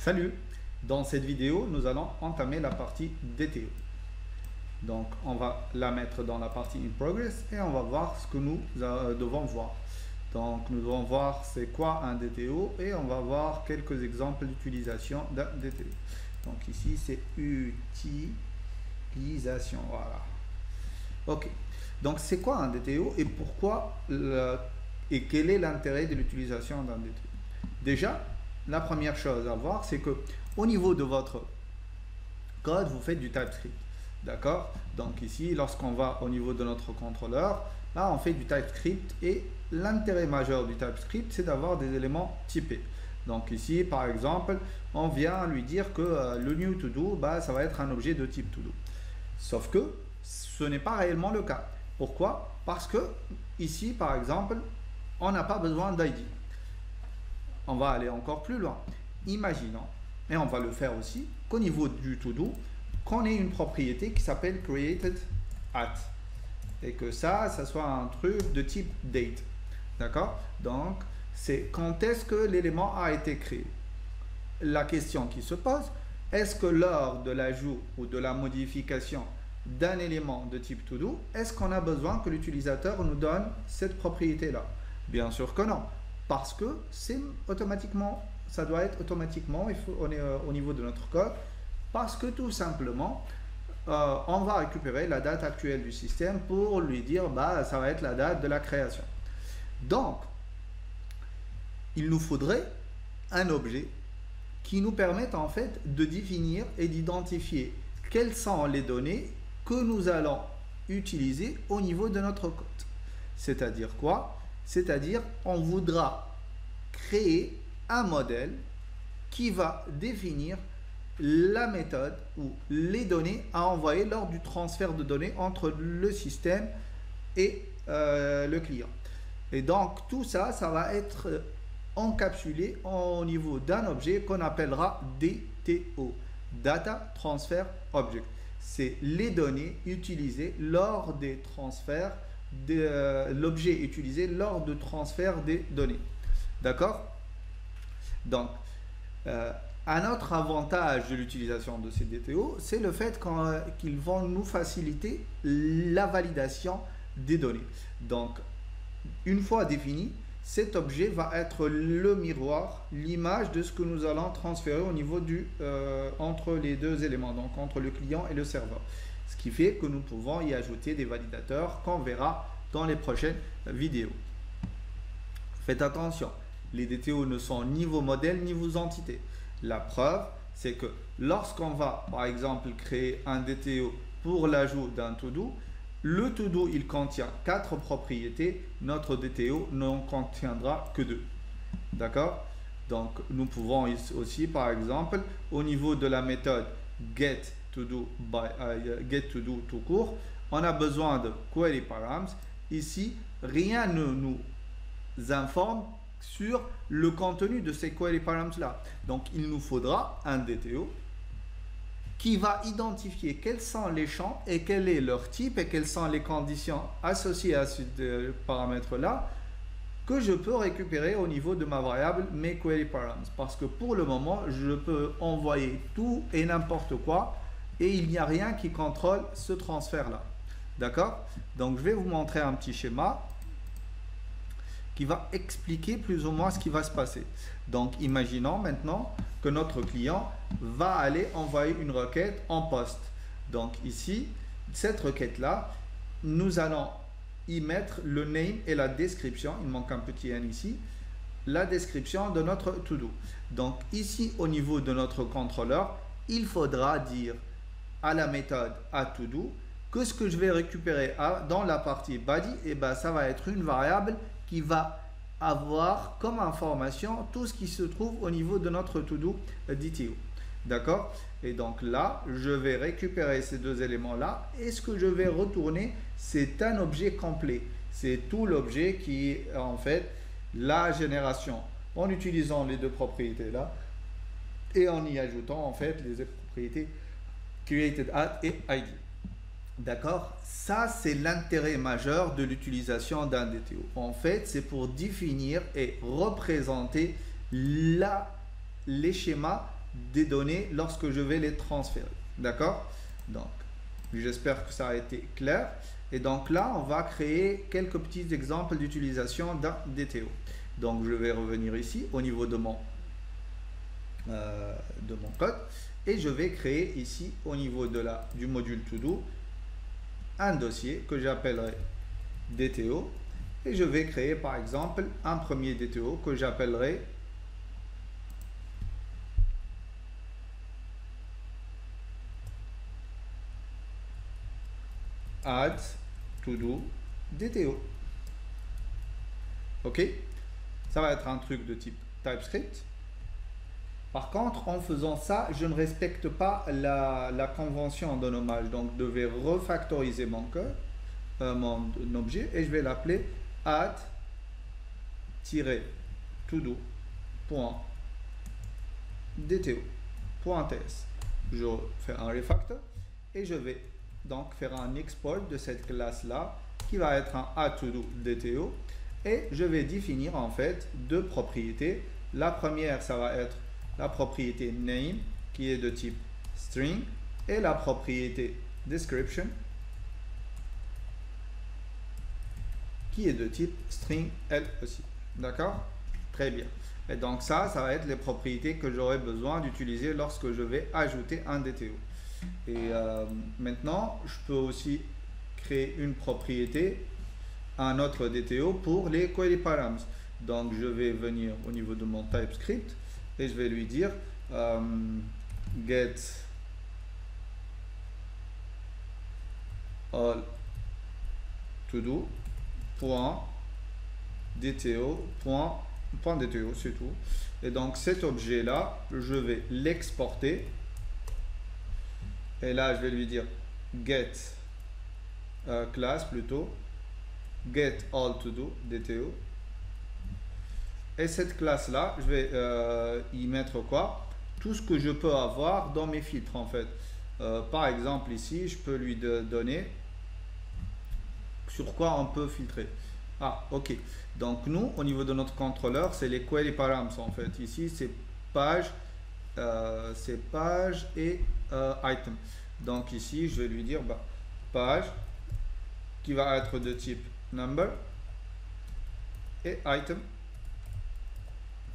Salut! Dans cette vidéo, nous allons entamer la partie DTO. Donc, on va la mettre dans la partie In Progress et on va voir ce que nous devons voir. Donc, nous devons voir c'est quoi un DTO et on va voir quelques exemples d'utilisation d'un DTO. Donc, ici, c'est utilisation. Voilà. Ok. Donc, c'est quoi un DTO et pourquoi et quel est l'intérêt de l'utilisation d'un DTO? Déjà, la première chose à voir, c'est que au niveau de votre code, vous faites du TypeScript. D'accord? Donc ici, lorsqu'on va au niveau de notre contrôleur, là, on fait du TypeScript et l'intérêt majeur du TypeScript, c'est d'avoir des éléments typés. Donc ici, par exemple, on vient lui dire que le new to do, ça va être un objet de type to do. Sauf que ce n'est pas réellement le cas. Pourquoi? Parce que ici, par exemple, on n'a pas besoin d'ID. On va aller encore plus loin. Imaginons, et on va le faire aussi, qu'au niveau du to-do, qu'on ait une propriété qui s'appelle created at. Et que ça soit un truc de type date. D'accord? Donc, c'est quand est-ce que l'élément a été créé. La question qui se pose, est-ce que lors de l'ajout ou de la modification d'un élément de type to-do, est-ce qu'on a besoin que l'utilisateur nous donne cette propriété-là? Bien sûr que non. Parce que c'est automatiquement, ça doit être automatiquement, on est au niveau de notre code, parce que tout simplement, on va récupérer la date actuelle du système pour lui dire, ça va être la date de la création. Donc, il nous faudrait un objet qui nous permette en fait de définir et d'identifier quelles sont les données que nous allons utiliser au niveau de notre code. C'est-à-dire quoi? C'est-à-dire, on voudra créer un modèle qui va définir la méthode ou les données à envoyer lors du transfert de données entre le système et le client. Et donc, tout ça, ça va être encapsulé au niveau d'un objet qu'on appellera DTO, Data Transfer Object. C'est les données utilisées lors des transferts l'objet utilisé lors de transfert des données. D'accord? Donc, un autre avantage de l'utilisation de ces DTO, c'est le fait qu'ils vont nous faciliter la validation des données. Donc, une fois défini, cet objet va être le miroir, l'image de ce que nous allons transférer au niveau entre les deux éléments, donc entre le client et le serveur. Ce qui fait que nous pouvons y ajouter des validateurs qu'on verra dans les prochaines vidéos. Faites attention, les DTO ne sont ni vos modèles ni vos entités. La preuve, c'est que lorsqu'on va par exemple créer un DTO pour l'ajout d'un to-do, le to-do il contient 4 propriétés, notre DTO n'en contiendra que 2. D'accord? Donc nous pouvons aussi par exemple au niveau de la méthode getToDo tout court, on a besoin de query params. Ici, rien ne nous informe sur le contenu de ces query params là. Donc il nous faudra un DTO qui va identifier quels sont les champs et quel est leur type et quelles sont les conditions associées à ce paramètre là que je peux récupérer au niveau de ma variable mes query params. Parce que pour le moment, je peux envoyer tout et n'importe quoi et il n'y a rien qui contrôle ce transfert-là. D'accord? Donc, je vais vous montrer un petit schéma qui va expliquer plus ou moins ce qui va se passer. Donc, imaginons maintenant que notre client va aller envoyer une requête en poste. Donc, ici, cette requête-là, nous allons y mettre le name et la description, il manque un petit n ici, la description de notre to-do. Donc ici au niveau de notre contrôleur, il faudra dire à la méthode aToDo que ce que je vais récupérer dans la partie body, ça va être une variable qui va avoir comme information tout ce qui se trouve au niveau de notre to-do DTO. D'accord? Et donc là, je vais récupérer ces deux éléments-là et ce que je vais retourner, c'est un objet complet. C'est tout l'objet qui est en fait la génération en utilisant les deux propriétés-là et en y ajoutant en fait les propriétés createdAt et ID. D'accord? Ça, c'est l'intérêt majeur de l'utilisation d'un DTO. En fait, c'est pour définir et représenter les schémas des données lorsque je vais les transférer. D'accord? Donc, j'espère que ça a été clair. Et donc là, on va créer quelques petits exemples d'utilisation d'un DTO. Donc, je vais revenir ici au niveau de mon code et je vais créer ici au niveau de du module To-Do un dossier que j'appellerai DTO et je vais créer par exemple un premier DTO que j'appellerai add To-Do DTO. Ok, ça va être un truc de type TypeScript. Par contre, en faisant ça, je ne respecte pas la convention de nommage. Donc, je vais refactoriser mon code, mon objet, et je vais l'appeler add-todo.dto.ts. Je fais un refactor et je vais donc faire un export de cette classe-là qui va être un add-todo.dto et je vais définir en fait deux propriétés. La première, ça va être la propriété name qui est de type string et la propriété description qui est de type string elle aussi. D'accord? Très bien. Et donc ça va être les propriétés que j'aurai besoin d'utiliser lorsque je vais ajouter un DTO. Et maintenant, je peux aussi créer une propriété, un autre DTO pour les query params. Donc je vais venir au niveau de mon TypeScript et je vais lui dire get all to-do .dto, c'est tout. Et donc cet objet là, je vais l'exporter et là je vais lui dire get class plutôt get all to do DTO. Et cette classe là, je vais y mettre quoi? Tout ce que je peux avoir dans mes filtres en fait. Par exemple ici, je peux lui donner sur quoi on peut filtrer. Ah, ok. Donc nous, au niveau de notre contrôleur, c'est les query params en fait. Ici, c'est page et item. Donc ici, je vais lui dire page qui va être de type number et item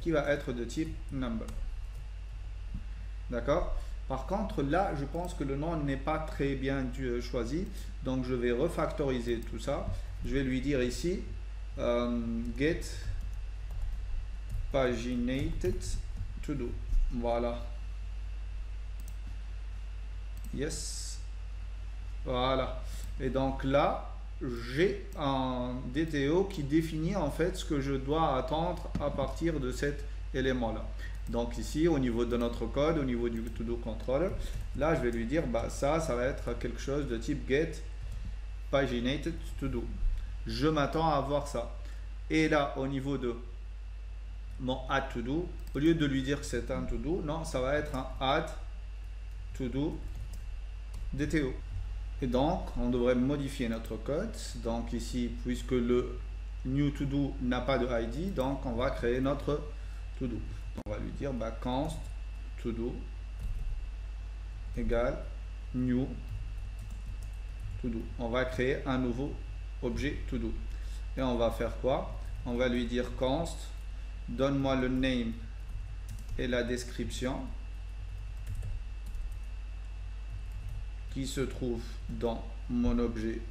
qui va être de type number. D'accord? Par contre, là, je pense que le nom n'est pas très bien choisi. Donc, je vais refactoriser tout ça. Je vais lui dire ici get paginated to do. Voilà. Yes. Voilà. Et donc là, j'ai un DTO qui définit en fait ce que je dois attendre à partir de cet élément là. Donc ici au niveau de notre code, au niveau du to-do controller, là je vais lui dire ça va être quelque chose de type get paginated to do. Je m'attends à avoir ça. Et là au niveau de mon add to do, au lieu de lui dire que c'est un to do, non, ça va être un add to do DTO. Et donc, on devrait modifier notre code. Donc ici, puisque le new to do n'a pas de ID, donc on va créer notre to do. On va lui dire const to do égale new to do. On va créer un nouveau objet to do. Et on va faire quoi? On va lui dire const, donne-moi le name et la description qui se trouve dans mon objet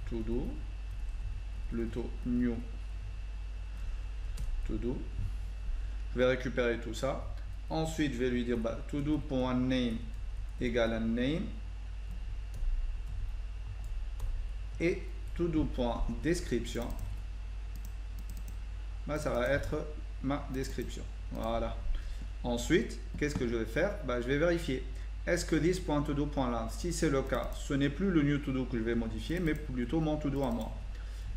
to do, plutôt new to do. Je vais récupérer tout ça. Ensuite, je vais lui dire to do.name égale un name et to do.description. Ça va être ma description. Voilà. Ensuite, qu'est-ce que je vais faire? Je vais vérifier. Est-ce que this.todo.length, si c'est le cas, ce n'est plus le new to do que je vais modifier, mais plutôt mon to do à moi.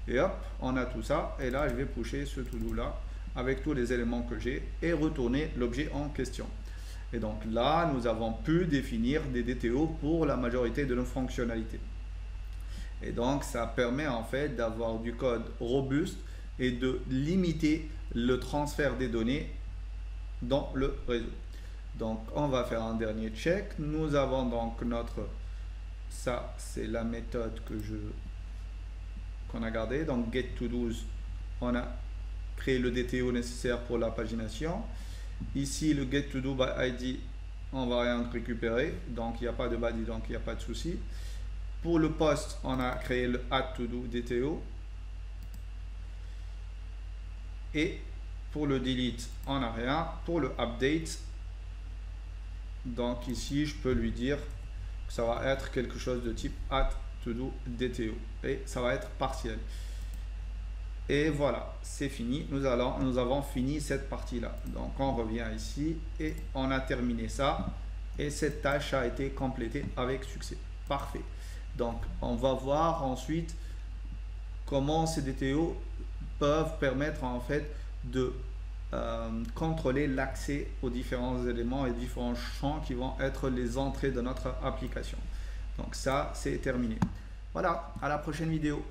Et hop, on a tout ça. Et là, je vais pusher ce to do là avec tous les éléments que j'ai et retourner l'objet en question. Et donc là, nous avons pu définir des DTO pour la majorité de nos fonctionnalités. Et donc, ça permet en fait d'avoir du code robuste et de limiter le transfert des données dans le réseau. Donc on va faire un dernier check. Nous avons donc notre, ça c'est la méthode qu'on a gardée, donc get2dos, on a créé le DTO nécessaire pour la pagination. Ici le get2do by ID, on va rien récupérer, donc il n'y a pas de body, donc il n'y a pas de souci. Pour le post, on a créé le add2do DTO. Et pour le delete, on n'a rien. Pour le update, donc ici, je peux lui dire que ça va être quelque chose de type add2do DTO. Et ça va être partiel. Et voilà, c'est fini. Nous avons fini cette partie-là. Donc, on revient ici et on a terminé ça. Et cette tâche a été complétée avec succès. Parfait. Donc, on va voir ensuite comment ces DTO peuvent permettre en fait de contrôler l'accès aux différents éléments et différents champs qui vont être les entrées de notre application. Donc ça, c'est terminé. Voilà, à la prochaine vidéo.